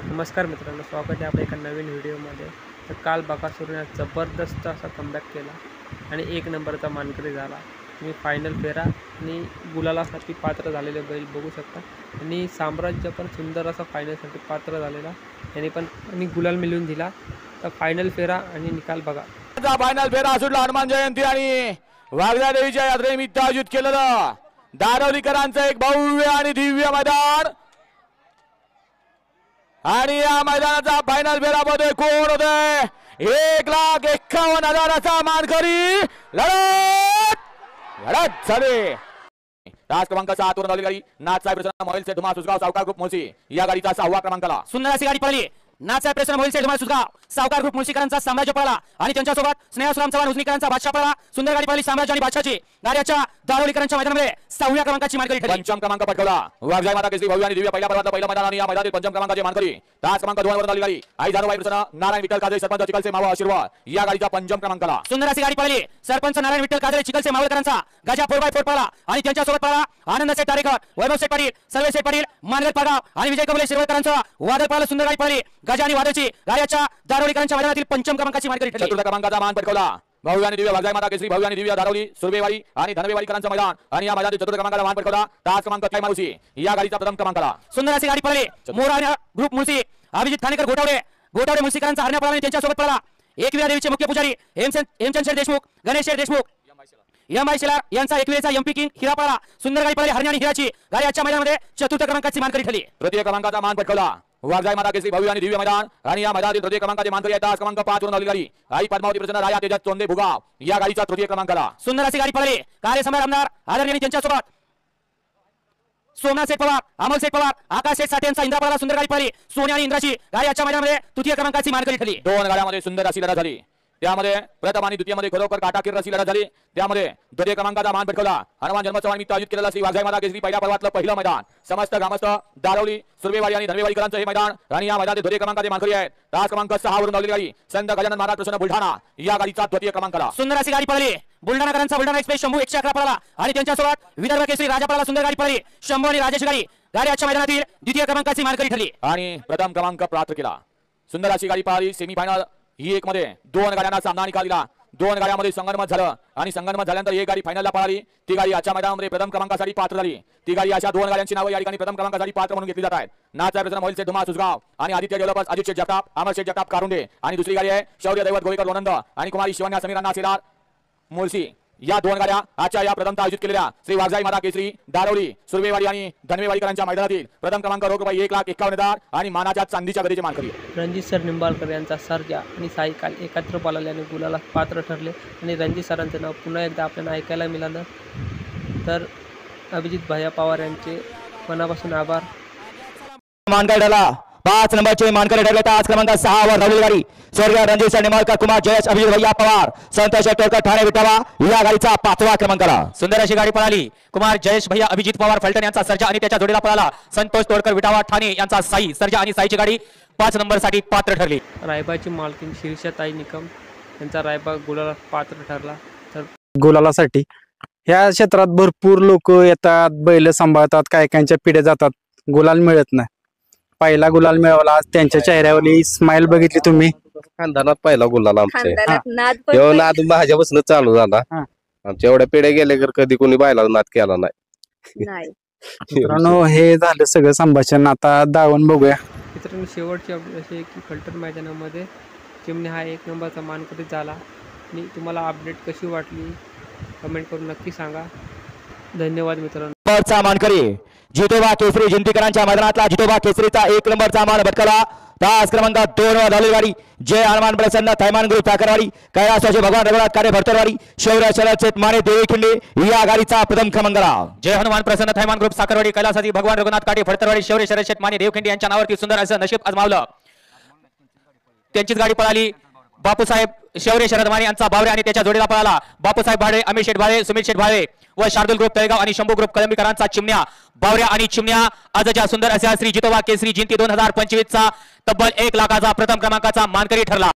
नमस्कार मित्रांनो, स्वागत आहे आपल्या एका नवीन व्हिडिओमध्ये। तर काल बकासूरने जबरदस्त असा कमबॅक केला आणि 1 नंबरचा मानकरी झाला। तुम्ही फायनल फेरा आणि गुलालासाठी पात्र झालेले बैल बघू शकता आणि साम्राज्य पण सुंदर असा फायनलसाठी पात्र झालेला, त्यांनी पण आणि गुलाल मिळवून दिला। तर फायनल फेरा आणि निकाल बघा। फायनल फेरा सुटला हनुमान जयंती आणि वाघजा देवीच्या यात्रेनिमित्त आयोजित केलेलं दारवलीकरांचं एक भव्य आणि दिव्य मैदान आणि या मैदानाचा फायनल फेरामध्ये कोण होते 1,51,000चा मानकरी लढत झाली। तास क्रमांक 7 वर धावलेली गाडी नाथसाहेब प्रसन्न मोबाईल से धुमा सुसगाव सावकार ग्रुप मुळशी या गाडीचा 6व्या क्रमांकाला सुंदर अशी गाडी पळली। नाथसाहेब प्रसन्न मोबाईल से धुमा सुसगाव सावकार ग्रुप मुळशीकरांचा साम्राज्य पळला आणि त्यांच्यासोबत स्नेहसुराम चव्हाण उजनीकरांचा बादशाह पळला। सुंदर गाडी पळली साम्राज्य आणि बादशाहची। गाड्याच्या दारोलीकरांच्या मैदानामध्ये 6व्या क्रमांकाची मानकरी ठरली। पंचम क्रमांक पटकावला वाघजाई माता केसरी भव्य आणि दिव्य पहिल्या पर्वातलं पहिलं मैदान आणि या मैदानातील पंचम क्रमांकाचे मानकरी तास क्रमांक 2 वर धावलेली गाडी आई जानुबाई प्रसन्न नारायण विठ्ठल काजळे सरपंच चिखलसे मावळ आशीर्वाद या गाडीचा पंचम क्रमांकाला। सुंदर अशी गाडी पळली सरपंच नारायण विठ्ठल काजळे चिखलसे मावळकरांचा गजा 4x4 पळला आणि त्यांच्यासोबत पळला आनंद सेठ तारेकर वैभव सेठ पाटील सर्वे सेठ पाटील मानगड पागाव आणि विजय कबले शिरवळकरांचा वादळ पळाला। सुंदर गाडी पळली गजा आणि वादळची गाड्याच्या दारोलीकरांच्या मैदानातील पंचम क्रमांकाची मानकरी ठरली। चतुर्थ क्रमांकाचा मान पटकावला भव्य आणि दिव्य वाघजाई माता केसरी भव्य आणि दिव्य धारवली सुर्वेवाडी आणि धनवेवाडीकरांचं मैदान आणि या मैदानातील चतुर्थ क्रमांकाचा मान पटकावला तास क्रमांक 3 मावशी या गाडीचा प्रथम क्रमांकाला। सुंदर अशी गाडी पळली मोरा ग्रुप मुळशी अभिजित खानेकर घोटावडे मुळशीकरांचा हरण्या पळाला आणि त्यांच्यासोबत पळला एकविरा देवीचे मुख्य पुजारी हेमचंद शेठ देशमुख गणेश शेठ देशमुख एम आय शेलार यांचा एकविरेचा एमपी किंग हिरा पळाला। सुंदर गाडी पळली हरण्या आणि हिराची गाडी आजच्या मैदानामध्ये चतुर्थ क्रमांकाची मानकरी ठरली। तृतीय क्रमांकाचा मान पटकावला वाघजाई माता केसरी भव्य आणि दिव्य मैदान आणि या मैदानातील तृतीय क्रमांकाचे मानकरी आहे तास क्रमांक 5 वर धावलेली गाडी आई पद्मावती प्रसन्न राया तेजस चोंदे भुगाव या गाडीचा तृतीय क्रमांकाला। सुंदर अशी गाडी पळली कार्यसम्राट आमदार आदरणीय त्यांच्यासोबत सोमनाथ सेठ पवार अमोल सेठ पवार आकाश सेठ साठे यांचा इंद्रापाला सुंदर गाडी पळली सोन्या आणि इंद्राची गाडी आजच्या मैदानामध्ये तृतीय क्रमांकाची मानकरी ठरली। 2 गाड्यांमध्ये सुंदर अशी लढत झाली, त्यामध्ये प्रथम आणि द्वितीय मध्ये खरोखर काटाकीर अशी लढत झाली। त्यामध्ये द्वितीय क्रमांकाचा मान पटकावला हनुमान जन्मोत्सवानिमित्त आयोजित केलेला श्री वाघजाई माता केसरी पहिल्या पर्वातलं पहिलं मैदान समस्त ग्रामस्थ दारवली सुर्वेवाडी आणि धनवेवाडीकरांचं हे मैदान आणि या मैदानातील द्वितीय क्रमांकाचे मानकरी आहेत तास क्रमांक 6 वरून धावलेली गाडी संत गजानन महाराज प्रसन्न बुलढाणा या गाडीचा द्वितीय क्रमांकाला। सुंदर अशी गाडी पळली बुलढाणाकरांचा बुलढाणा एक्सप्रेस शंभू 111 पळाला आणि त्यांच्यासोबत विदर्भ केसरी राजा पळाला। सुंदर गाडी पळली शंभू आणि राजेश गाडी आजच्या मैदानातील द्वितीय क्रमांकाची मानकरी ठरली आणि प्रथम क्रमांक प्राप्त केला। सुंदर अशी गाडी पळाली सेमी फायनल ही एक मध्ये 2 गाड्यांना सामना निकाल दिला। 2 गाड्यांमध्ये संगनमत झालं आणि संगनमत झाल्यानंतर एक गाडी फायनलला पळाली ती गाडी आजच्या मैदानामध्ये प्रथम क्रमांकासाठी पात्र झाली। ती गाडी अशा 2 गाड्यांची नावे या ठिकाणी प्रथम क्रमांकासाठी पात्र म्हणून घेतली जात आहेत नाथसाहेब प्रसन्न मोबाईल से धुमा सुसगाव आणि आदित्य डेव्हलपर्स अजित शेठ जगताप अमर शेठ जगताप कारुंडे आणि दुसरी गाडी आहे शौर्य दैवत गोळीकर लोणंद आणि कुमारी शिवन्या समीरांना शेलार मुळशी या 2 गाड्या आजच्या या प्रथमतः आयोजित केलेल्या श्री वाघजाई माता केसरी दारवली सुर्वेवाडी आणि धनवेवाडीकरांच्या मैदानातील प्रथम क्रमांक रोख रुपये 1,51,000 आणि मानाच्या चांदीच्या गदेचे मानकरी रणजित सर निंबाळकर यांचा सर्जा आणि साई काल एकत्र पळाल्याने गुलाला पात्र ठरले आणि रणजित सरांचं नाव पुन्हा एकदा आपल्याला ऐकायला मिळालं। तर अभिजित भैया पवार यांचे मनापासून आभार। मानकरी ठरला 5 नंबरचे मानकरी ठरले तास क्रमांक 6 वर धावलेली गाडी स्वर्गीय रणजित सर निंबाळकर कुमार जयेश अभिजित भैया पवार संतोष टोळकर ठाणे विटावा या गाडीचा 5व्या क्रमांकाला। सुंदर अशी गाडी पळाली कुमार जयेश भैया अभिजित पवार फलटण यांचा सर्जा आणि त्याच्या जोडीला पळाला संतोष टोळकर विटावा ठाणे यांचा साई सर्जा आणि साईची गाडी 5 नंबरसाठी पात्र ठरली। रायबाची मालकीन शीर्षताई निकम यांचा रायबा गुलाला पात्र ठरला। तर गुलालासाठी ह्या क्षेत्रात भरपूर लोक येतात बैल सांभाळतात काही काहींच्या पिढ्या जातात गुलाल मिळत नाही। पहिला गुलाल मिळवला आज त्यांच्या चेहऱ्यावरली स्माइल बघितली तुम्ही खानदानात पहिला गुलाल आमचे खानदानात नाद पण तेव्हा नाद माझ्यापासून चालू झाला आमच्या एवढ्या पिढ्या गेले तर कधी कोणी बायला नाद केला नाही। नाही मित्रांनो हे झालं सगळं संभाषण आता दावण बघूया। मित्रांनो शेवटची अपडेट अशी आहे की फलटण मैदानामध्ये चिमणे हा 1 नंबरचा मानकरी झाला आणि तुम्हाला अपडेट कशी वाटली कमेंट करून नक्की सांगा। धन्यवाद मित्रांनो। नंबरचा मानकरी जितोबा केसरी जिंतीकरांच्या मैदानातला जितोबा केसरीचा 1 नंबरचा मान पटकावला तास क्रमांक 2 वर धावलेली गाडी जय हनुमान प्रसन्न थैमान ग्रुप साखरवाडी कैलासवासी भगवान रघुनाथ कारे भरतरवाडी शौर्य शरद माने देवी खिंडे या गाडीचा प्रथम क्रमांकाला। जय हनुमान प्रसन्न थैमान ग्रुप साखरवाडी कैलासवासी भगवान रघुनाथ काटे भरतरवाडी शौर्य शरद माने देवी खिंडे यांच्या नावावरती सुंदर असं नशीब आजमावलं। त्यांचीच गाडी पळाली बापूसाहेब शौर्य शरद माने यांचा बावरे आणि त्याच्या जोडीला पळाला बापूसाहेब भाडे अमित शेठ भाडे सुमित शेठ भाडे व शार्दुल ग्रुप तळेगाव आणि शंभू ग्रुप कलंबीकरांचा चिमण्या बावऱ्या आणि चिमण्या आजच्या सुंदर अशा श्री जितोबा केसरी जिंती 2025 चा तब्बल 1 लाखाचा प्रथम क्रमांकाचा मानकरी ठरला।